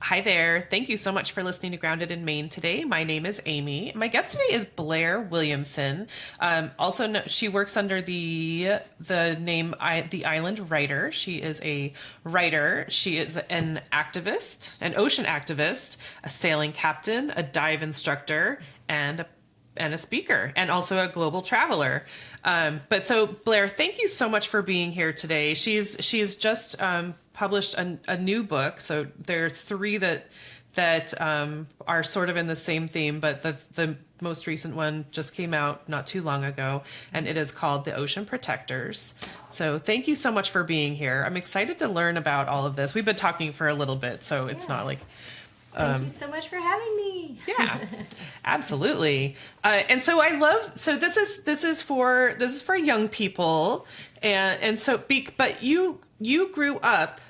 Hi there. Thank you so much for listening to Grounded in Maine today. My name is Amy. My guest today is Blair Williamson. She works under the name the Island Writer. She is a writer. She is an activist, an ocean activist, a sailing captain, a dive instructor, and a speaker, and also a global traveler. Blair, thank you so much for being here today. She's just published a new book. So there are three that are sort of in the same theme, but the most recent one just came out not too long ago, and it is called The Ocean Protectors. So thank you so much for being here. I'm excited to learn about all of this. We've been talking for a little bit, so it's not like... Thank you so much for having me. Yeah, absolutely. And so I love. So this is for young people, but you grew up.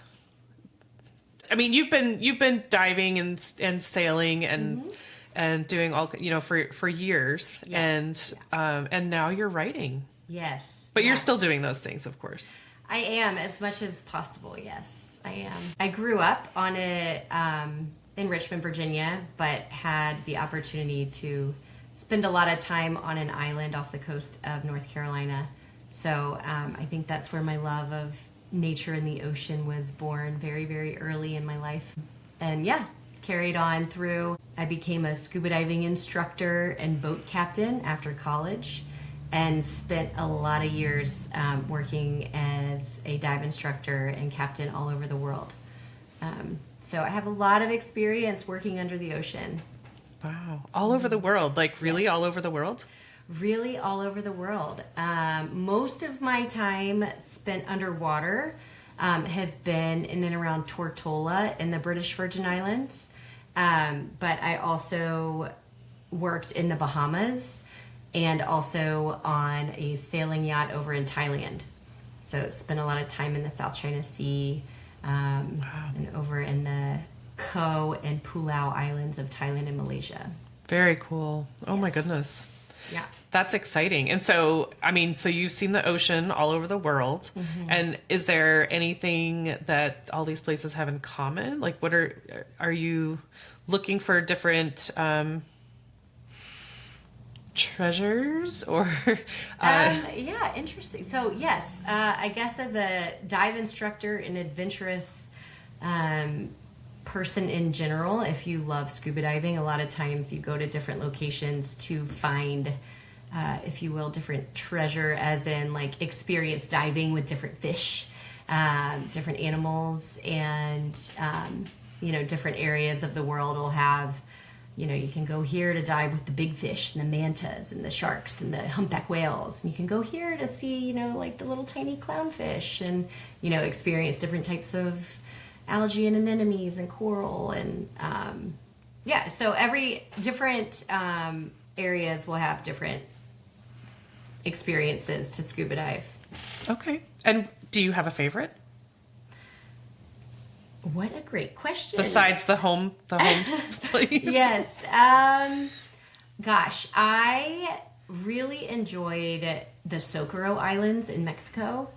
I mean, you've been diving and sailing and doing all for years, Yes. and now you're writing. Yes. But you're still doing those things, of course. I am, as much as possible. Yes, I am. I grew up on in Richmond, Virginia, but had the opportunity to spend a lot of time on an island off the coast of North Carolina. So I think that's where my love of nature and the ocean was born very, very early in my life. And carried on through. I became a scuba diving instructor and boat captain after college, and spent a lot of years working as a dive instructor and captain all over the world. So I have a lot of experience working under the ocean. Wow. All over the world, like really Yes. all over the world? Really all over the world. Most of my time spent underwater has been in and around Tortola in the British Virgin Islands. But I also worked in the Bahamas and also on a sailing yacht over in Thailand. So spent a lot of time in the South China Sea, and over in the Ko and Pulau Islands of Thailand and Malaysia. Very cool. Oh my Yes. goodness. Yeah. That's exciting. And so, I mean, so you've seen the ocean all over the world. Mm-hmm. And is there anything that all these places have in common? Like, what are you looking for different treasures or? Yeah, interesting. So yes, I guess as a dive instructor and adventurous person in general, if you love scuba diving, a lot of times you go to different locations to find, if you will, different treasure, as in like experience diving with different fish, different animals, and different areas of the world will have. You can go here to dive with the big fish and the mantas and the sharks and the humpback whales. And you can go here to see, like the little tiny clownfish and, experience different types of algae and anemones and coral. And, so every different areas will have different experiences to scuba dive. Okay. And do you have a favorite? What a great question. Besides the homes place? Yes. Gosh, I really enjoyed the Socorro Islands in Mexico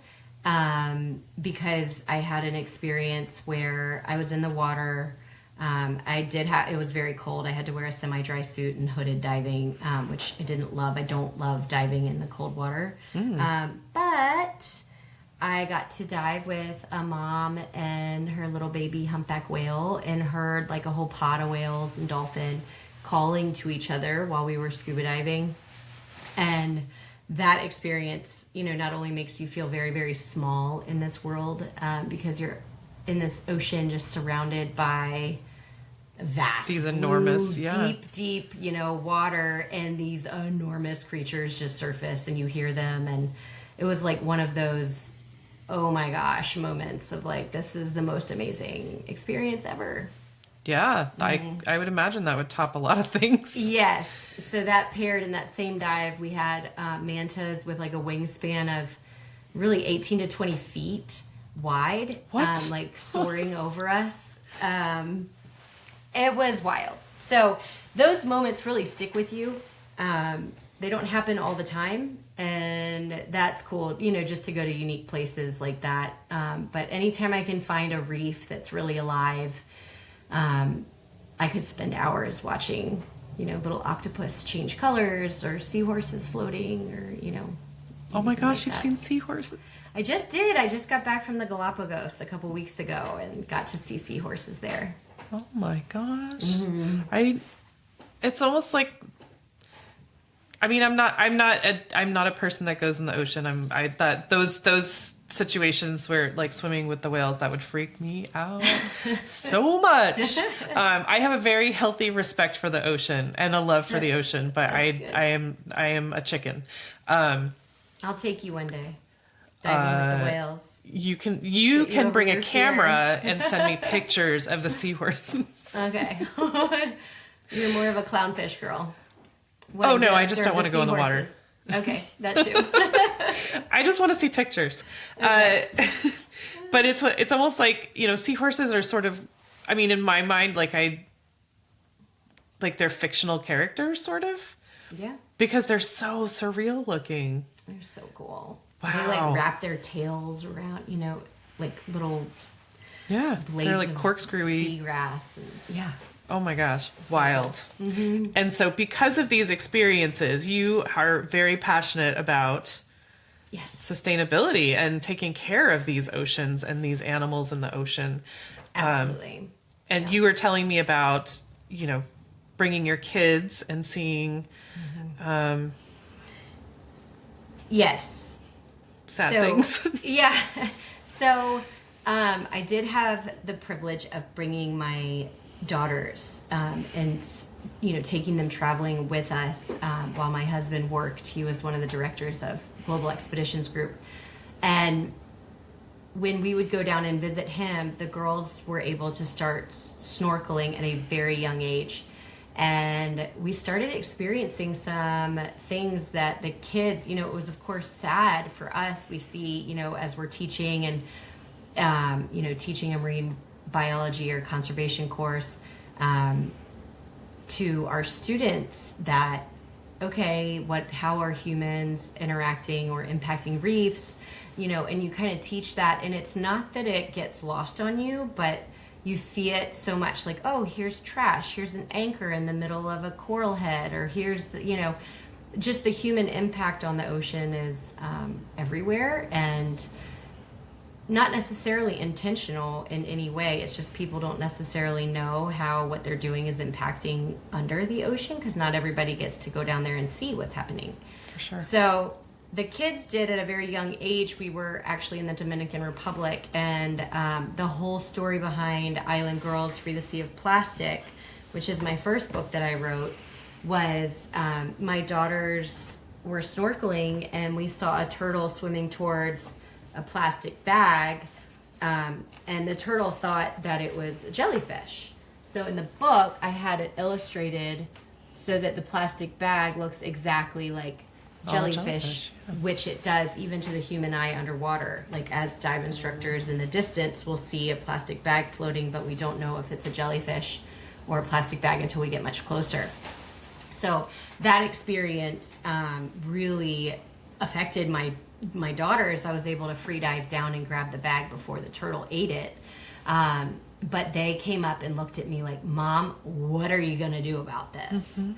because I had an experience where I was in the water. It was very cold. I had to wear a semi-dry suit and hooded diving, which I didn't love. I don't love diving in the cold water. But I got to dive with a mom and her little baby humpback whale, and heard like a whole pod of whales and dolphin calling to each other while we were scuba diving. And that experience, not only makes you feel very, very small in this world, because you're in this ocean just surrounded by vast, these enormous, blue, deep, water, and these enormous creatures just surface and you hear them. And it was like one of those oh my gosh moments of like, this is the most amazing experience ever. Yeah, I would imagine that would top a lot of things. Yes. So that paired in that same dive, we had mantas with like a wingspan of really 18 to 20 feet wide. What? Like soaring over us. It was wild. So those moments really stick with you. They don't happen all the time, and that's cool, just to go to unique places like that. But anytime I can find a reef that's really alive, I could spend hours watching, little octopus change colors or seahorses floating or, Oh my gosh, like you've that. seen seahorses? I just did. I just got back from the Galapagos a couple weeks ago and got to see seahorses there. Oh my gosh. It's almost like, I mean, I'm not a person that goes in the ocean. Those situations where like swimming with the whales, that would freak me out so much. I have a very healthy respect for the ocean and a love for the ocean, but I am a chicken. I'll take you one day. Diving with the whales. You can over bring a your camera and send me pictures of the seahorses. Okay. You're more of a clownfish girl. Oh no, I just don't want to go in the water. Okay, that too. I just want to see pictures. Okay. But it's almost like, seahorses are sort of, I mean, in my mind, like they're fictional characters, sort of. Yeah. Because they're so surreal looking. They're so cool. Wow. They like wrap their tails around, like little blades they're like of corkscrewy seagrass. And, yeah. Oh my gosh, wild. Mm-hmm. And so because of these experiences, you are very passionate about sustainability and taking care of these oceans and these animals in the ocean. Absolutely. And you were telling me about, bringing your kids and seeing yes. sad things. Yeah. So I did have the privilege of bringing my daughters and taking them traveling with us while my husband worked. He was one of the directors of Global Expeditions Group, and when we would go down and visit him, the girls were able to start snorkeling at a very young age, and we started experiencing some things that the kids, it was of course sad for us. We see, as we're teaching and teaching a marine biology or conservation course to our students that how are humans interacting or impacting reefs, and you kind of teach that, and it's not that it gets lost on you, but you see it so much, like, oh, here's trash, here's an anchor in the middle of a coral head, or here's the just the human impact on the ocean is everywhere, and not necessarily intentional in any way. It's just people don't necessarily know how what they're doing is impacting under the ocean, because not everybody gets to go down there and see what's happening. For sure. So the kids did at a very young age. We were actually in the Dominican Republic, and the whole story behind Island Girls Free the Sea of Plastic, which is my first book that I wrote, was my daughters were snorkeling and we saw a turtle swimming towards a plastic bag, and the turtle thought that it was a jellyfish. So in the book, I had it illustrated so that the plastic bag looks exactly like jellyfish, which it does even to the human eye underwater. Like, as dive instructors in the distance, we'll see a plastic bag floating, but we don't know if it's a jellyfish or a plastic bag until we get much closer. So that experience really affected my daughters. I was able to free dive down and grab the bag before the turtle ate it. But they came up and looked at me like, Mom, what are you going to do about this? Mm-hmm.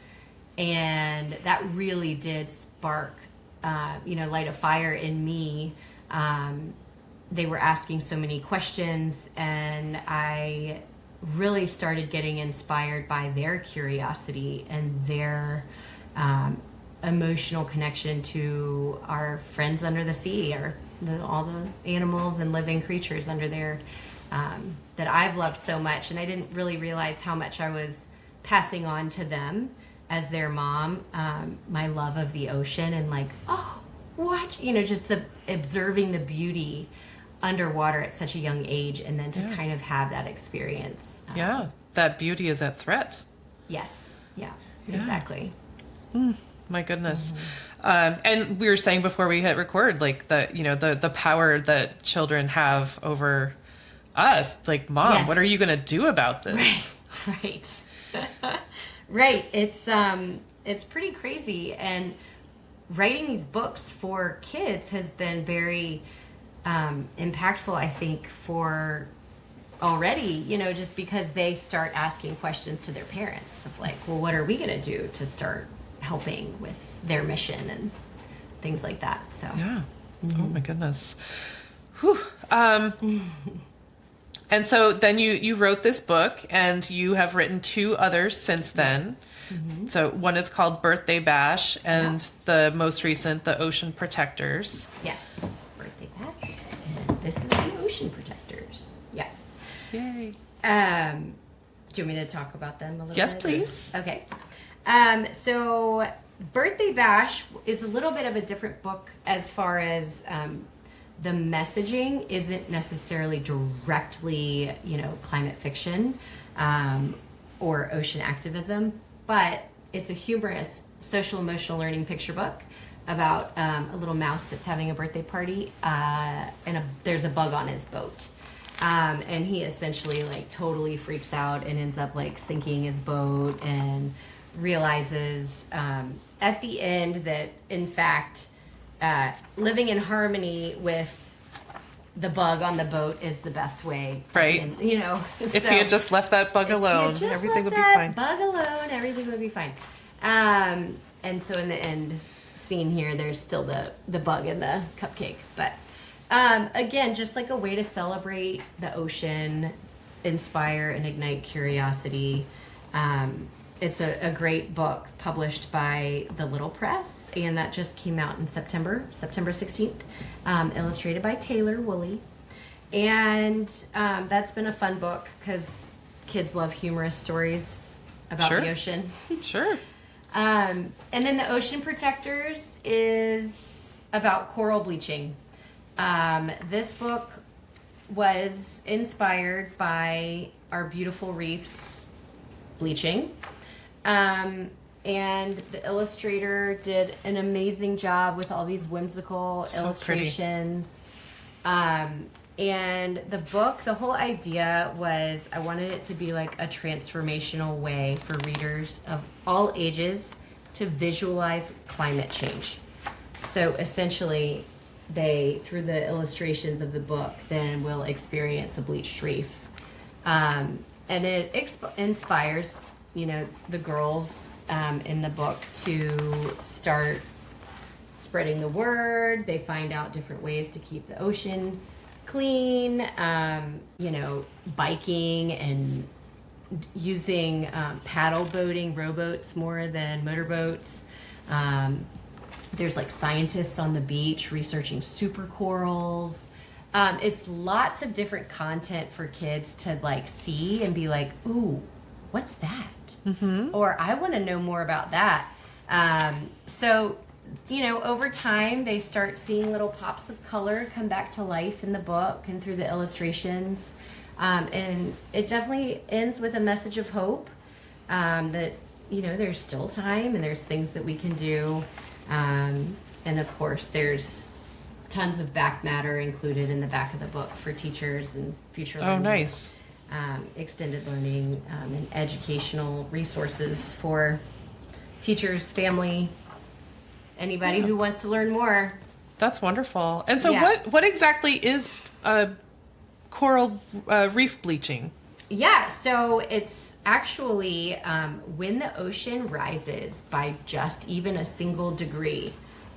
And that really did spark, light a fire in me. They were asking so many questions, and I really started getting inspired by their curiosity and their emotional connection to our friends under the sea, all the animals and living creatures under there that I've loved so much. And I didn't really realize how much I was passing on to them as their mom, my love of the ocean, and like, oh, what? Just observing the beauty underwater at such a young age, and then to kind of have that experience. That beauty is at threat. Yes. Yeah. Exactly. My goodness. And we were saying before we hit record, like the power that children have over us. Like, Mom, what are you going to do about this? Right. Right. It's pretty crazy. And writing these books for kids has been very impactful, I think, for already, just because they start asking questions to their parents of like, well, what are we going to do to start helping with their mission and things like that. So yeah. Oh my goodness. Whew. And so then you wrote this book, and you have written 2 others since then. Yes. So one is called Birthday Bash, and the most recent, The Ocean Protectors. Yes, this is Birthday Bash, and this is The Ocean Protectors. Yeah. Yay. Do you want me to talk about them a little bit? Yes, please. Okay. So Birthday Bash is a little bit of a different book as far as the messaging isn't necessarily directly, climate fiction or ocean activism, but it's a humorous social emotional learning picture book about a little mouse that's having a birthday party, and there's a bug on his boat. And he essentially like totally freaks out and ends up like sinking his boat, and realizes at the end that in fact living in harmony with the bug on the boat is the best way. Right. And, if he had just left that bug alone, everything would be fine. Bug alone, everything would be fine. And so in the end scene here, there's still the bug in the cupcake. But again, just like a way to celebrate the ocean, inspire and ignite curiosity. It's a great book published by The Little Press, and that just came out in September 16th, illustrated by Taylor Woolley. And that's been a fun book because kids love humorous stories about the ocean. Sure. And then The Ocean Protectors is about coral bleaching. This book was inspired by our beautiful reefs bleaching. And the illustrator did an amazing job with all these whimsical illustrations. And the book, the whole idea was I wanted it to be like a transformational way for readers of all ages to visualize climate change. So essentially, they, through the illustrations of the book, then will experience a bleached reef. And it inspires the girls in the book to start spreading the word. They find out different ways to keep the ocean clean, biking and using paddle boating, rowboats more than motorboats. There's like scientists on the beach researching super corals. It's lots of different content for kids to like see and be like, ooh, what's that? Mm-hmm. Or I want to know more about that. So, over time they start seeing little pops of color come back to life in the book and through the illustrations. And it definitely ends with a message of hope that, there's still time and there's things that we can do. And of course, there's tons of back matter included in the back of the book for teachers and future learning. Oh, nice. Extended learning and educational resources for teachers, family, anybody who wants to learn more. That's wonderful. And so what exactly is coral reef bleaching? Yeah, so it's actually when the ocean rises by just even a single degree,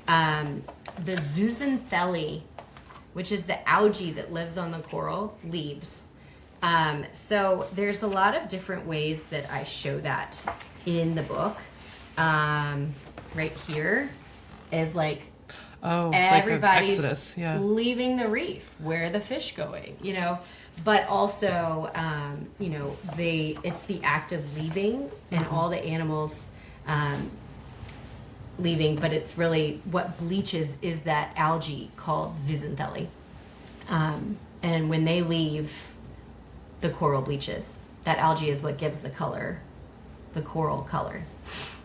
the zooxanthellae, which is the algae that lives on the coral, leaves. So there's a lot of different ways that I show that in the book. Right here is like everybody's like Exodus, leaving the reef. Where are the fish going? But also, it's the act of leaving and all the animals leaving, but it's really what bleaches is that algae called zooxanthellae. And when they leave, the coral bleaches. That algae is what gives the coral color.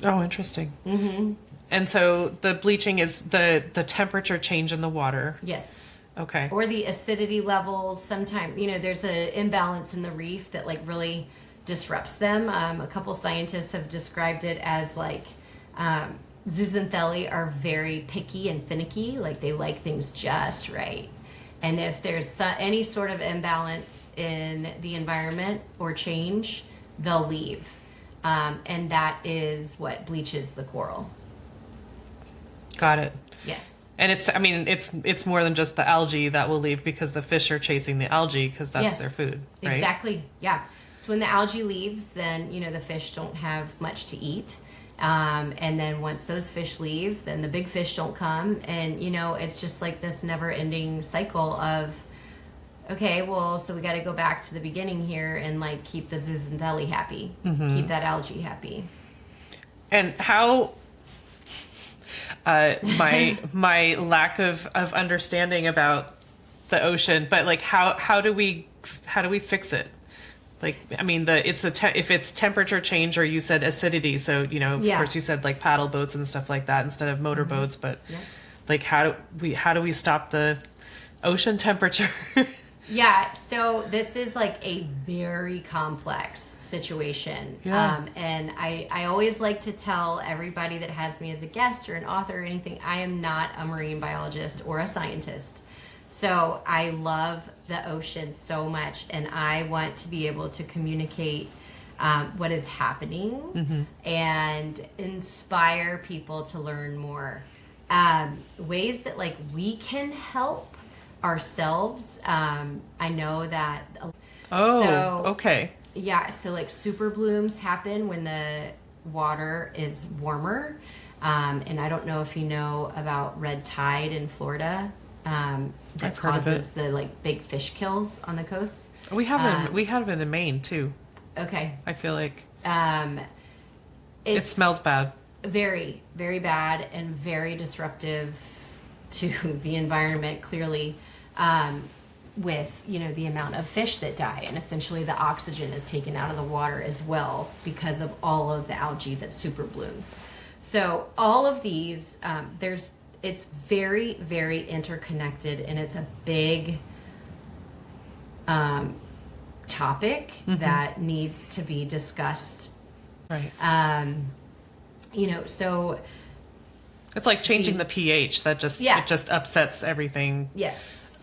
Oh, interesting. Mm-hmm. And so the bleaching is the temperature change in the water. Yes. Okay. Or the acidity levels. Sometimes, there's an imbalance in the reef that like really disrupts them. A couple scientists have described it as like zooxanthellae are very picky and finicky. Like they like things just right. And if there's any sort of imbalance in the environment or change, they'll leave. And that is what bleaches the coral. Got it. Yes. And it's more than just the algae that will leave, because the fish are chasing the algae because that's their food, right? Exactly. Yeah. So when the algae leaves, then, the fish don't have much to eat. And then once those fish leave, then the big fish don't come. And, it's just like this never ending cycle of, okay, well, so we got to go back to the beginning here and like keep the zooxanthellae happy, keep that algae happy. And how my lack of understanding about the ocean, but like how do we fix it? Like, I mean, if it's temperature change, or you said acidity, so of course you said like paddle boats and stuff like that instead of motor boats, but like how do we stop the ocean temperature? Yeah, so this is like a very complex situation. Yeah. And I always like to tell everybody that has me as a guest or an author or anything, I am not a marine biologist or a scientist. So I love the ocean so much, and I want to be able to communicate what is happening and inspire people to learn more. Ways that like we can help ourselves. I know that. Okay. Yeah, so like super blooms happen when the water is warmer. And I don't know if you know about red tide in Florida. That causes the like big fish kills on the coast. We have it in Maine too. Okay. I feel like it smells bad. Very, very bad and very disruptive to the environment, clearly, with the amount of fish that die, and essentially the oxygen is taken out of the water as well because of all of the algae that super blooms. So all of these, it's very, very interconnected, and it's a big topic that needs to be discussed. Right. So it's like changing the pH. That just it just upsets everything. Yes.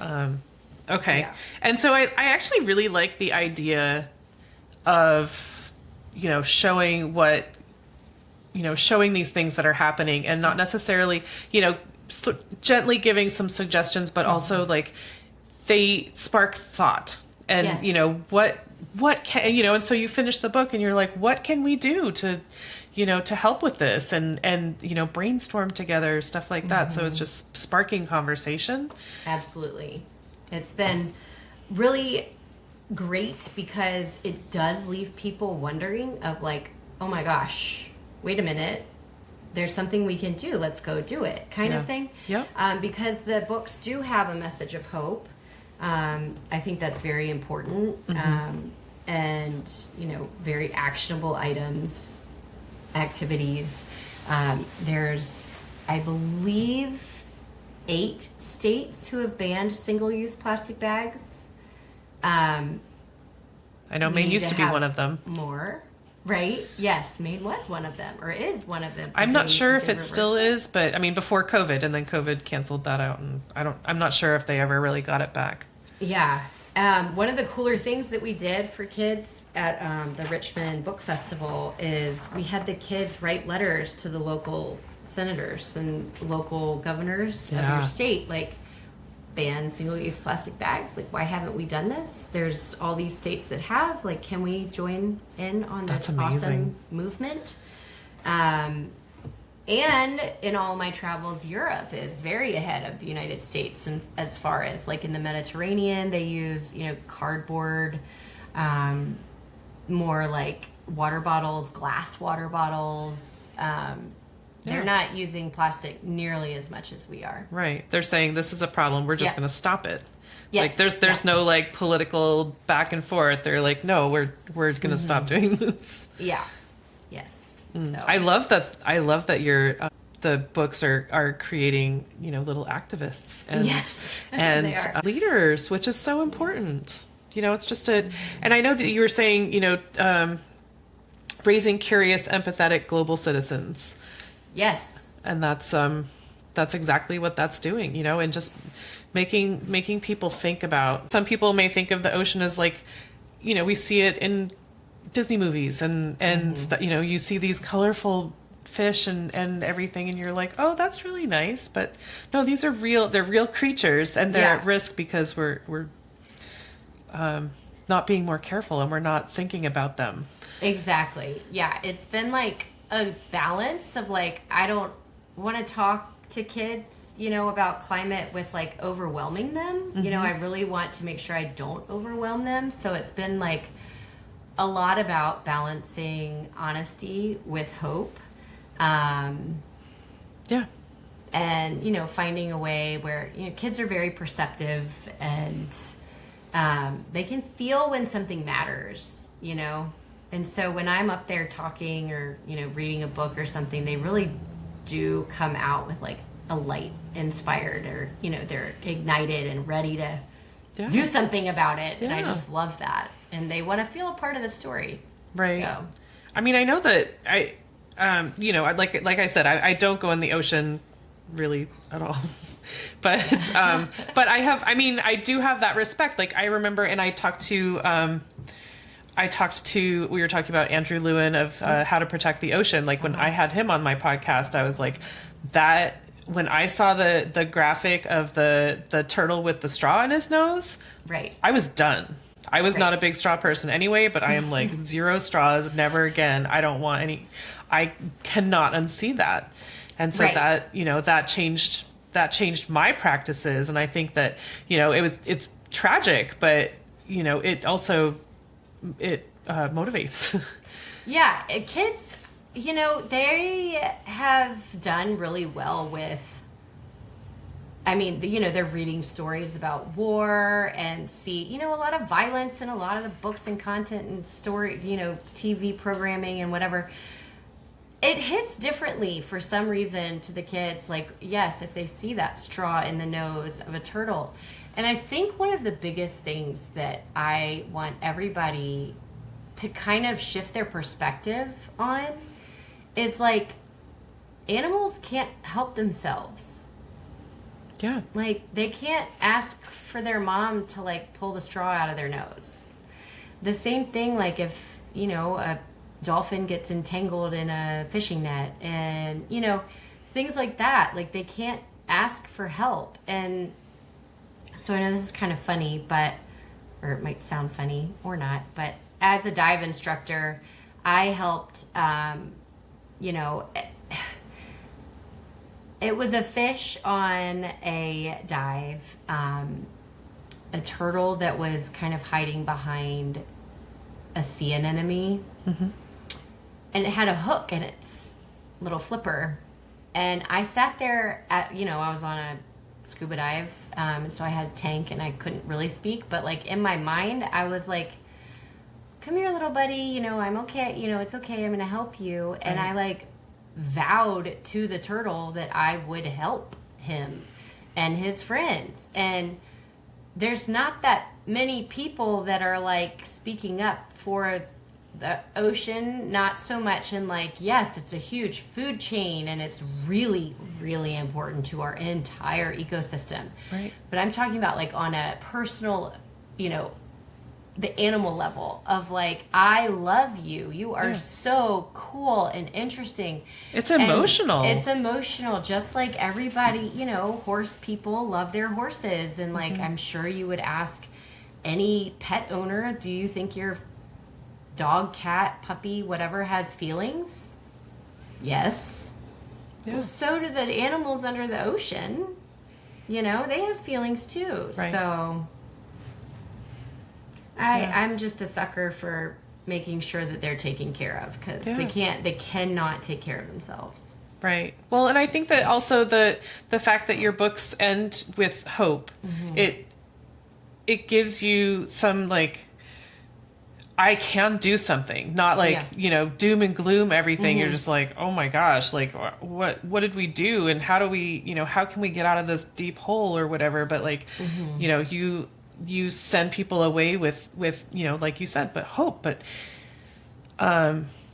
Okay. Yeah. And so I actually really like the idea of showing showing these things that are happening, and not necessarily gently giving some suggestions, but also like they spark thought, and what can and so you finish the book and you're like, what can we do to to help with this, and brainstorm together, stuff like that. So it's just sparking conversation. Absolutely. It's been really great because it does leave people wondering of like, oh my gosh, wait a minute, there's something we can do, let's go do it, kind of thing. Yeah. Because the books do have a message of hope. I think that's very important. And very actionable items, activities. There's, I believe, 8 states who have banned single-use plastic bags. I know Maine used to be one of them. More, right? Yes, Maine was one of them, or is one of them. I'm not sure if it still is, but I mean before COVID, and then COVID canceled that out, and I'm not sure if they ever really got it back. Yeah. One of the cooler things that we did for kids at the Richmond Book Festival is we had the kids write letters to the local senators and local governors of your state, like, ban single-use plastic bags. Like, why haven't we done this? There's all these states that have. Like, can we join in on this awesome movement? And in all my travels, Europe is very ahead of the United States, and as far as like in the Mediterranean, they use cardboard, more like water bottles, glass water bottles. They're not using plastic nearly as much as we are. Right. They're saying this is a problem. We're just going to stop it. Yes. Like there's no like political back and forth. They're like, no, we're going to stop doing this. Yeah. Yes. So. I love that your the books are creating little activists and leaders, which is so important. It's just and I know that you were saying raising curious, empathetic global citizens. Yes. And that's exactly what that's doing, and just making people think about. Some people may think of the ocean as like, we see it in Disney movies and you see these colorful fish and everything, and you're like, oh, that's really nice, but no, these are real. They're real creatures, and they're at risk because we're not being more careful, and we're not thinking about them. Exactly. Yeah, it's been like a balance of like, I don't want to talk to kids, about climate with like overwhelming them. I really want to make sure I don't overwhelm them. So it's been like a lot about balancing honesty with hope. And finding a way where, kids are very perceptive, and they can feel when something matters, and so when I'm up there talking or, reading a book or something, they really do come out with like a light inspired, or, they're ignited and ready to do something about it. And I just love that. And they want to feel a part of the story. Right. So. I mean, I know that like I said, I don't go in the ocean really at all, but I do have that respect. Like I remember, and we were talking about Andrew Lewin of How to Protect the Ocean. Like when I had him on my podcast, I was like, that when I saw the graphic of the turtle with the straw in his nose, right, I was done. I was not a big straw person anyway, but I am like zero straws, never again. I don't want any. I cannot unsee that. And so that changed my practices. And I think that, it's tragic, but, it also, motivates. Yeah. Kids, they have done really well with, they're reading stories about war and see, a lot of violence in a lot of the books and content and story, TV programming and whatever. It hits differently for some reason to the kids. Like, yes, if they see that straw in the nose of a turtle. And I think one of the biggest things that I want everybody to kind of shift their perspective on is like, animals can't help themselves. Yeah. Like, they can't ask for their mom to like pull the straw out of their nose. The same thing, like if, a dolphin gets entangled in a fishing net and, things like that. Like they can't ask for help. And so I know this is kind of funny, or it might sound funny or not, but as a dive instructor, I helped, it was a fish on a dive, a turtle that was kind of hiding behind a sea anemone. Mm-hmm. And it had a hook in its little flipper. And I sat there I was on a scuba dive. And so I had a tank and I couldn't really speak. But like in my mind, I was like, come here, little buddy. I'm okay. It's okay. I'm going to help you. Right. And I like vowed to the turtle that I would help him and his friends. And there's not that many people that are like speaking up for the ocean, not so much in like, yes, it's a huge food chain and it's really, really important to our entire ecosystem. Right. But I'm talking about like on a personal, the animal level of like, I love you. You are so cool and interesting. It's emotional. And it's emotional. Just like everybody, horse people love their horses. And like, I'm sure you would ask any pet owner, do you think your dog, cat, puppy, whatever has feelings? Yes. Yeah. Well, so do the animals under the ocean. They have feelings too. Right. So I'm just a sucker for making sure that they're taken care of because they cannot take care of themselves. Right. Well, and I think that also the fact that your books end with hope, it gives you some like, I can do something, not like, doom and gloom everything. You're just like, oh my gosh, like what did we do? And how do we, how can we get out of this deep hole or whatever? But like, you send people away with, like you said, but hope, but,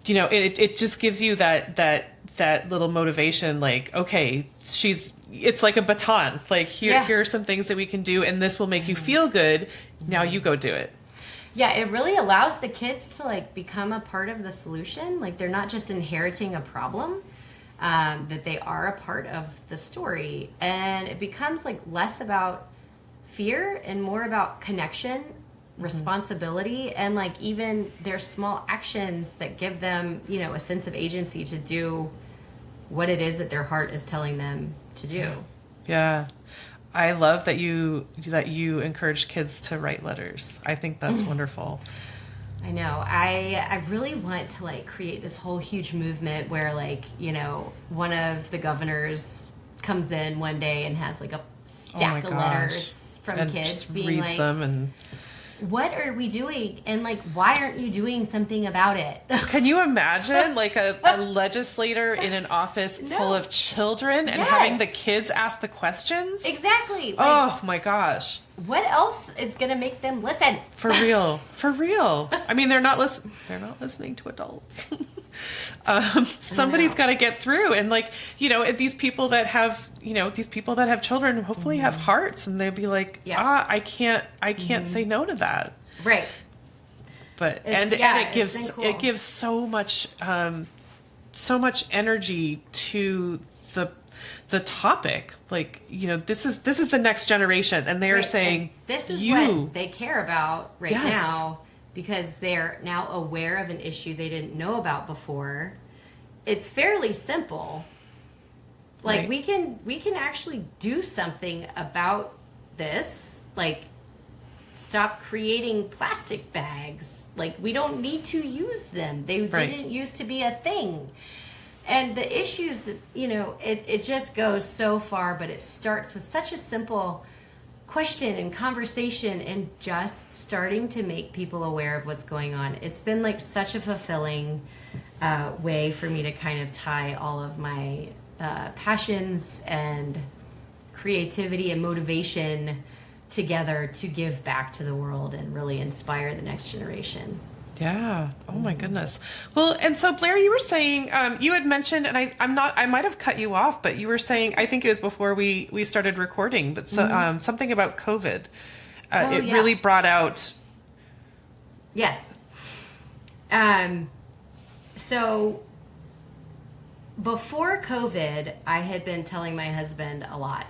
it just gives you that that little motivation, like, okay, it's like a baton. Like, here are some things that we can do, and this will make you feel good. Now you go do it. Yeah, it really allows the kids to like become a part of the solution. Like they're not just inheriting a problem, that they are a part of the story. And it becomes like less about fear and more about connection, responsibility, and like even their small actions that give them, you know, a sense of agency to do what it is that their heart is telling them to do. Yeah. I love that you encourage kids to write letters. I think that's wonderful. I know. I really want to like create this whole huge movement where like, you know, one of the governors comes in one day and has like a stack of letters from and kids just being reads like, them and what are we doing? And like, why aren't you doing something about it? Can you imagine like a legislator in an office full of children and having the kids ask the questions? Exactly. Like, oh my gosh. What else is going to make them listen? For real. I mean, they're not listening to adults. Somebody's got to get through, and like, you know, these people that have children hopefully have hearts, and they'll be like, I can't say no to that. Right. But it gives so much energy to the topic. Like, you know, this is the next generation, and they're saying, and this is what they care about now, because they're now aware of an issue they didn't know about before. It's fairly simple. Like we can actually do something about this. Like, stop creating plastic bags. Like, we don't need to use them. They didn't used to be a thing. And the issues that, you know, it just goes so far, but it starts with such a simple question and conversation and just starting to make people aware of what's going on. It's been like such a fulfilling way for me to kind of tie all of my passions and creativity and motivation together to give back to the world and really inspire the next generation. Yeah. Oh my goodness. Well, and so Blair, you were saying, you had mentioned, and I might have cut you off, but you were saying, I think it was before we started recording, but something about COVID. Really brought out. Yes. So before COVID, I had been telling my husband a lot.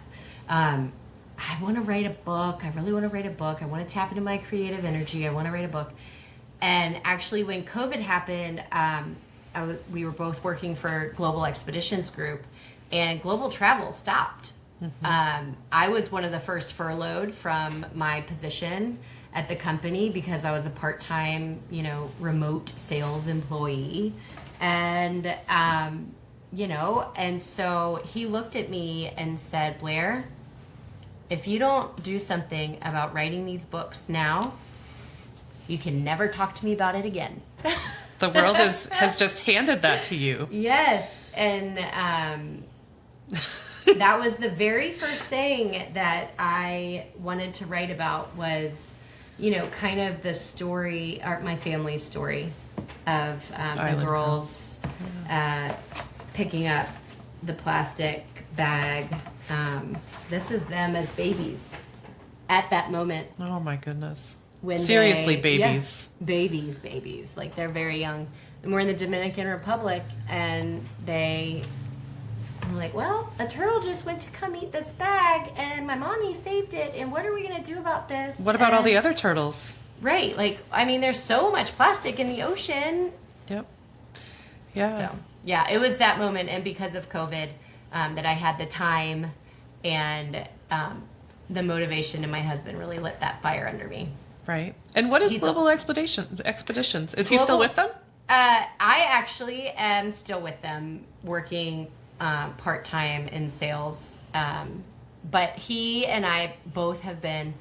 I want to write a book. I really want to write a book. I want to tap into my creative energy. I want to write a book. And actually, when COVID happened, we were both working for Global Expeditions Group, and global travel stopped. I was one of the first furloughed from my position at the company because I was a part-time, you know, remote sales employee. And, you know, and so he looked at me and said, Blair, if you don't do something about writing these books now, you can never talk to me about it again. The world has just handed that to you. Yes. And that was the very first thing that I wanted to write about was, you know, kind of the story, or my family's story of the girls picking up the plastic bag. This is them as babies at that moment. Oh my goodness. Seriously, babies. Yeah, babies. Like, they're very young. And we're in the Dominican Republic, and I'm like, well, a turtle just went to come eat this bag, and my mommy saved it, and what are we going to do about this? What about all the other turtles? Right. Like, I mean, there's so much plastic in the ocean. Yep. Yeah. So, yeah, it was that moment, and because of COVID, that I had the time and the motivation, and my husband really lit that fire under me. Right. And what is Global Expeditions? Is he still with them? I actually am still with them, working part-time in sales. But he and I both have been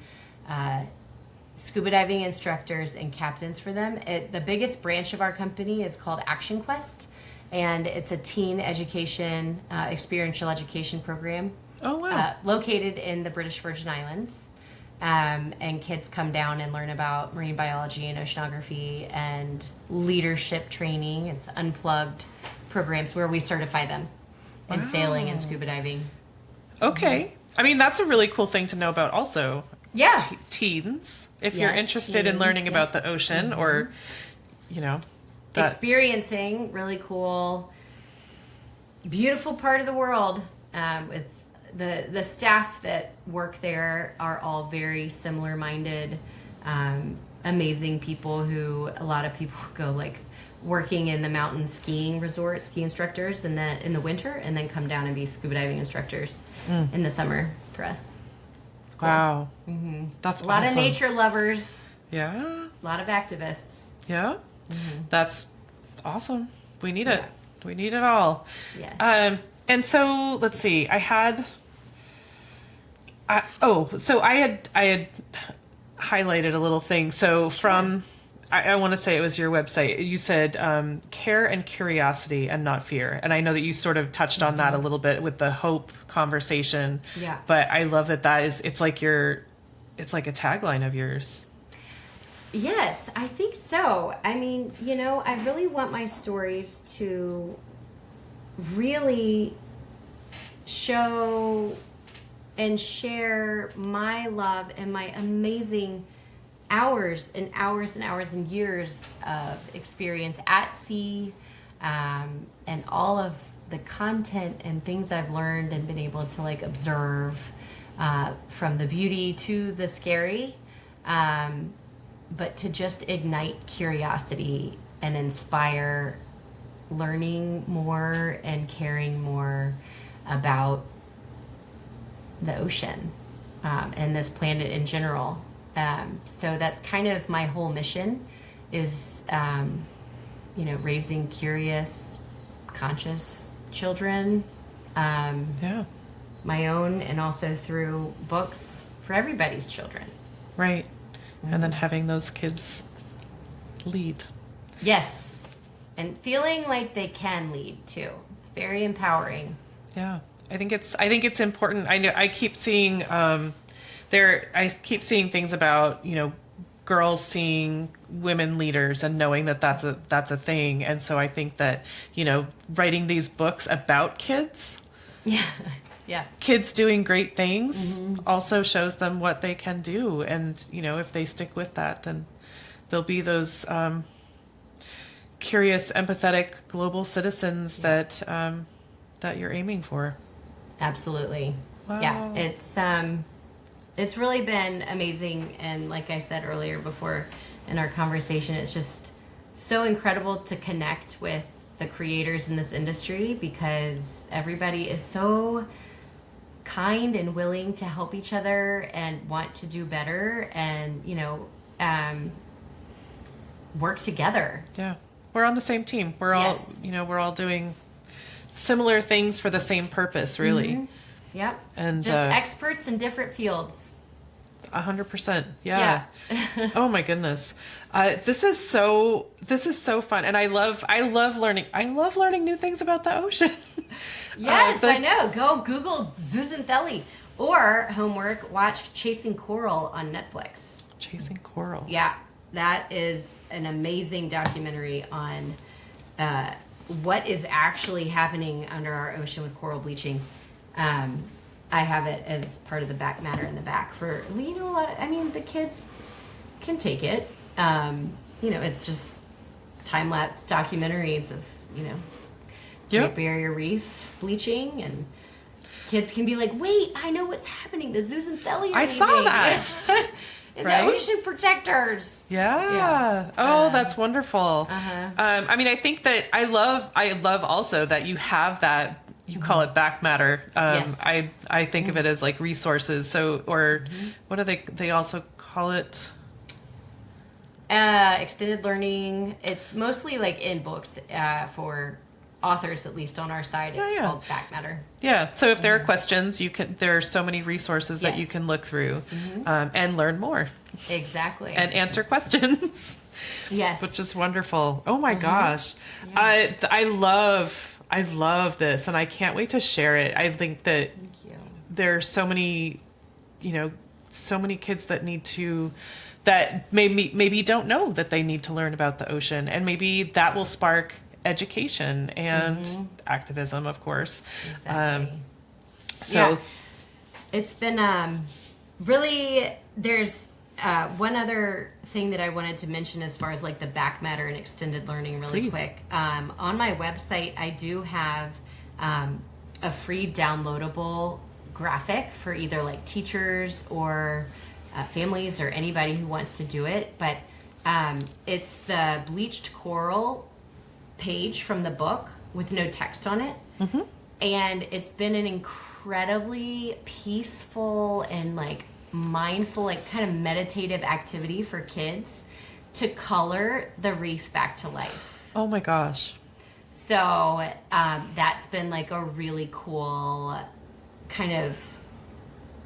scuba diving instructors and captains for them. The biggest branch of our company is called Action Quest, and it's a teen education, experiential education program. Oh, wow. Located in the British Virgin Islands. And kids come down and learn about marine biology and oceanography and leadership training. It's unplugged programs where we certify them in sailing and scuba diving. Okay. I mean, that's a really cool thing to know about also. Yeah. Teens, if Yes, you're interested in teens, learning yeah. about the ocean or, you know, that. Experiencing really cool, beautiful part of the world. With the staff that work there are all very similar minded, amazing people who a lot of people go like working in the mountain skiing resort, ski instructors, and then in the winter, and then come down and be scuba diving instructors in the summer for us. It's cool. Wow. A That's lot of awesome. nature lovers, Yeah. a lot of activists. Yeah. That's awesome. We need it. Yeah. We need it all. Yes. And so let's see. I had highlighted a little thing. So from, I want to say it was your website. You said care and curiosity and not fear. And I know that you sort of touched on that a little bit with the hope conversation. Yeah. But I love that it's like a tagline of yours. Yes, I think so. I mean, you know, I really want my stories to really show and share my love and my amazing hours and hours and hours and years of experience at sea, and all of the content and things I've learned and been able to like observe, from the beauty to the scary, but to just ignite curiosity and inspire learning more and caring more about the ocean, and this planet in general. So that's kind of my whole mission is, raising curious, conscious children, Yeah. my own, and also through books for everybody's children. Right. And then having those kids lead. Yes. And feeling like they can lead too. It's very empowering. Yeah. I think it's important. I keep seeing things about, girls seeing women leaders and knowing that that's a thing. And so I think that, writing these books about kids, Yeah. Yeah. kids doing great things also shows them what they can do. And, if they stick with that, then they'll be those curious, empathetic global citizens that you're aiming for. Absolutely. Wow. Yeah. It's really been amazing. And like I said earlier before in our conversation, it's just so incredible to connect with the creators in this industry because everybody is so kind and willing to help each other and want to do better and, work together. Yeah. We're on the same team. We're Yes. all, we're all doing similar things for the same purpose, really. Yep. And Just experts in different fields. 100%. Yeah. Yeah. Oh my goodness. This is so fun. And I love learning. I love learning new things about the ocean. Yes, I know. Go Google zooxanthellae or homework, watch Chasing Coral on Netflix. Chasing coral. Yeah, that is an amazing documentary on what is actually happening under our ocean with coral bleaching. I have it as part of the back matter in the back for, the kids can take it. It's just time-lapse documentaries of, Great Barrier Reef bleaching, and kids can be like, wait, I know what's happening. The zooxanthellae are I saw leaving." that. And Right? the ocean protectors. Yeah. Oh, that's wonderful. I think that I love also that you have that, you call it back matter. Yes. I think of it as like resources. So, or what do they also call it? Extended learning. It's mostly like in books for authors, at least on our side. It's called back matter. Yeah. So if there are questions, there are so many resources that you can look through and learn more. Exactly. And answer questions. Yes. Which is wonderful. Oh my gosh. Yeah. I love this, and I can't wait to share it. I think that there are so many kids that maybe don't know that they need to learn about the ocean, and maybe that will spark education and activism, of course. Exactly. So Yeah. It's been really, there's one other thing that I wanted to mention as far as like the back matter and extended learning really Please. quick. On my website, I do have a free downloadable graphic for either like teachers or families or anybody who wants to do it. But it's the bleached coral page from the book with no text on it. And it's been an incredibly peaceful and like mindful, like kind of meditative activity for kids to color the reef back to life. oh my gosh. So that's been like a really cool kind of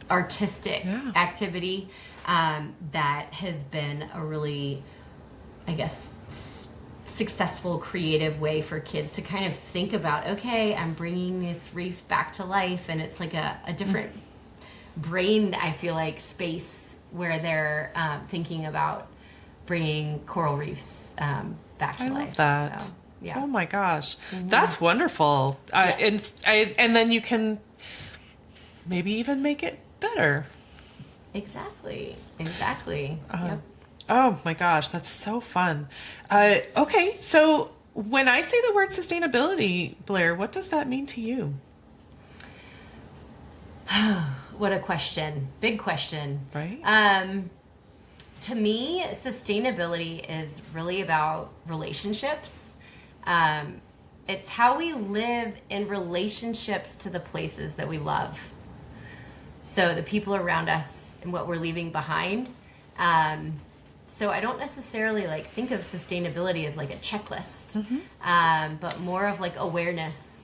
artistic activity that has been a really, I guess, successful creative way for kids to kind of think about, okay, I'm bringing this reef back to life, and it's like a different brain, I feel like, space where they're thinking about bringing coral reefs back to I life. love that. So, yeah. Oh my gosh. That's wonderful. Yes. And then you can maybe even make it better. Exactly. Yep. Oh my gosh, that's so fun. Okay, so when I say the word sustainability, Blair, what does that mean to you? What a question. Big question. Right? To me, sustainability is really about relationships. It's how we live in relationships to the places that we love. So the people around us and what we're leaving behind. So I don't necessarily like think of sustainability as like a checklist, but more of like awareness,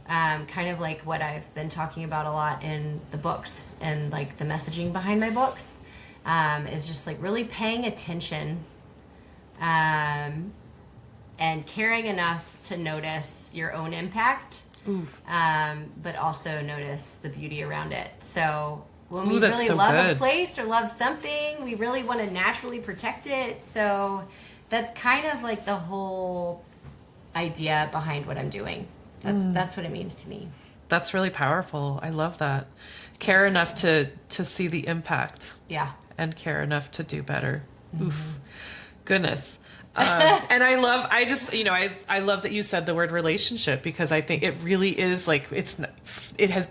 kind of like what I've been talking about a lot in the books and like the messaging behind my books, is just like really paying attention, and caring enough to notice your own impact, but also notice the beauty around it. So when we really love a place or love something, we really want to naturally protect it. So that's kind of like the whole idea behind what I'm doing. That's what it means to me. That's really powerful. I love that. Care enough to see the impact. Yeah. And care enough to do better. Oof. Goodness. And I love that you said the word relationship, because I think it really is like, it has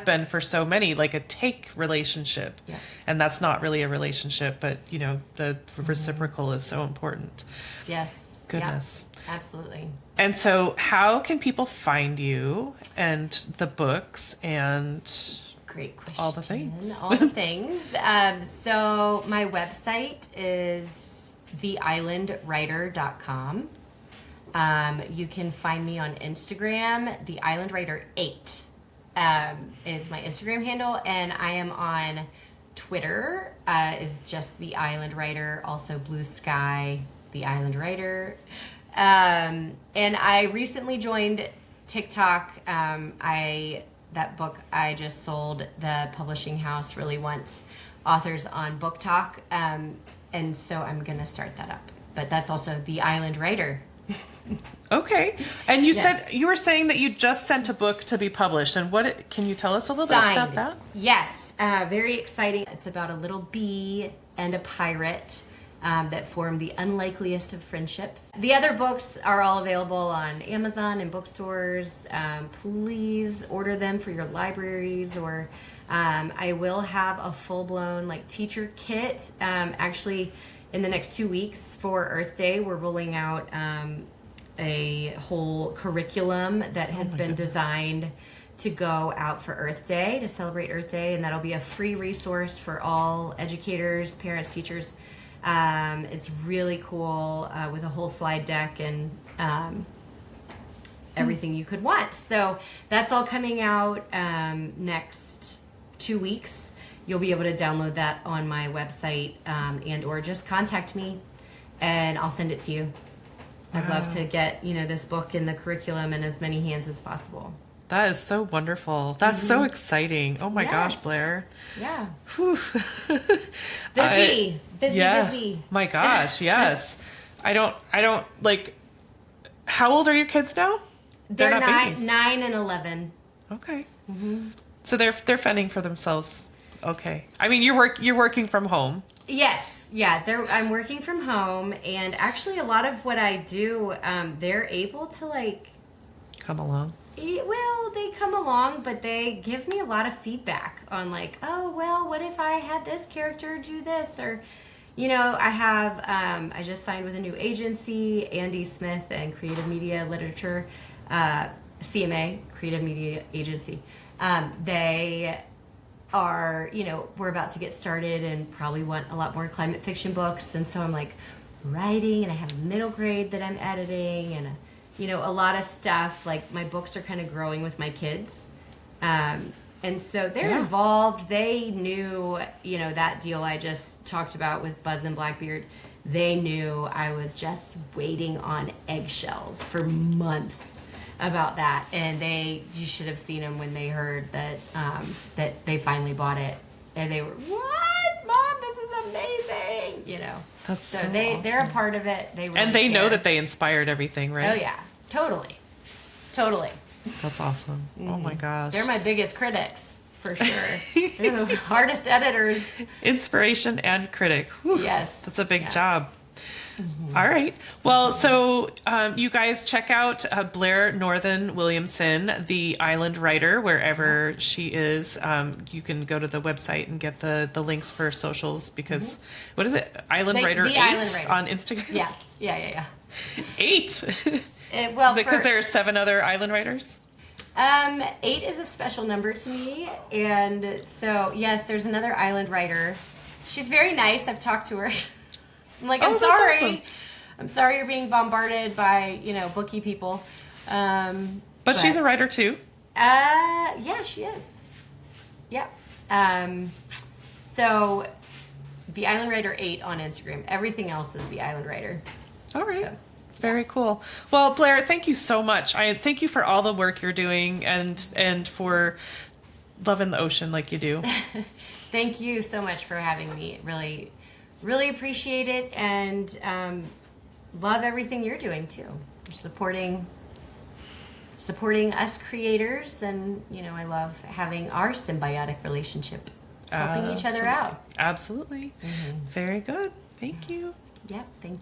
been for so many like a take relationship. Yeah. And that's not really a relationship, but the reciprocal is so important. Yes. Goodness. Yeah, absolutely. And so how can people find you and the books and Great question. all the things? All the things. So my website is theislandwriter.com. You can find me on Instagram. TheIslandWriter8 is my Instagram handle, and I am on Twitter. Is just The Island Writer. Also Blue Sky, The Island Writer. And I recently joined TikTok. That book I just sold, the publishing house really wants authors on Book Talk. And so I'm going to start that up. But that's also The Island Writer. Okay. And you were saying that you just sent a book to be published. And can you tell us a little bit about that? Yes. Very exciting. It's about a little bee and a pirate that form the unlikeliest of friendships. The other books are all available on Amazon and bookstores. Please order them for your libraries, or I will have a full-blown like teacher kit. Actually, in the next 2 weeks for Earth Day, we're rolling out a whole curriculum that has been designed to go out for Earth Day, to celebrate Earth Day, and that'll be a free resource for all educators, parents, teachers. It's really cool with a whole slide deck and everything you could want. So that's all coming out next 2 weeks. You'll be able to download that on my website, and or just contact me and I'll send it to you. I'd love to get this book in the curriculum in as many hands as possible. That is so wonderful. That's so exciting. Oh my gosh, Blair. Yeah. Whew. Busy. My gosh, yes. I don't like, How old are your kids now? They're not babies. 9 and 11. Okay. So they're fending for themselves. Okay. I mean, you're working from home. Yes, yeah. I'm working from home, and actually, a lot of what I do, they're able to like. Come along. Well, they come along, but they give me a lot of feedback on like, oh, well, what if I had this character do this? Or, you know, I just signed with a new agency, Andy Smith and Creative Media Literature, CMA, Creative Media Agency. They are, you know, we're about to get started and probably want a lot more climate fiction books. And so I'm like writing, and I have a middle grade that I'm editing, and you know, a lot of stuff. Like my books are kind of growing with my kids. And so they're involved. They knew, you know, that deal I just talked about with Buzz and Blackbeard. They knew I was just waiting on eggshells for months about that. And you should have seen them when they heard that, that they finally bought it. And they were, what? Mom, this is amazing. You know. That's so they're awesome. a part of it. They really And they know care. that they inspired everything, right? Oh yeah, totally. That's awesome. Oh my gosh. They're my biggest critics for sure. They're the hardest editors. Inspiration and critic. Whew. Yes. That's a big job. All right. Well, so you guys check out Blair Northen Williamson, the Island Writer, wherever she is. You can go to the website and get the links for socials because, what is it? Island Writer 8 Island Writer. on Instagram? Yeah. 8? Well, Is it because there are 7 other Island Writers? 8 is a special number to me. And so, yes, there's another Island Writer. She's very nice. I've talked to her. I'm like, I'm sorry. Awesome. I'm sorry you're being bombarded by, you know, bookie people. But she's a writer too. Yeah, she is. Yep. So, the Island Writer 8 on Instagram. Everything else is the Island Writer. All right. So, Very cool. Well, Blair, thank you so much. I thank you for all the work you're doing and for loving the ocean like you do. Thank you so much for having me. Really appreciate it, and love everything you're doing too. Supporting us creators, and you know, I love having our symbiotic relationship, helping each other out. Absolutely. Very good. Thank you. Yep. Thank you.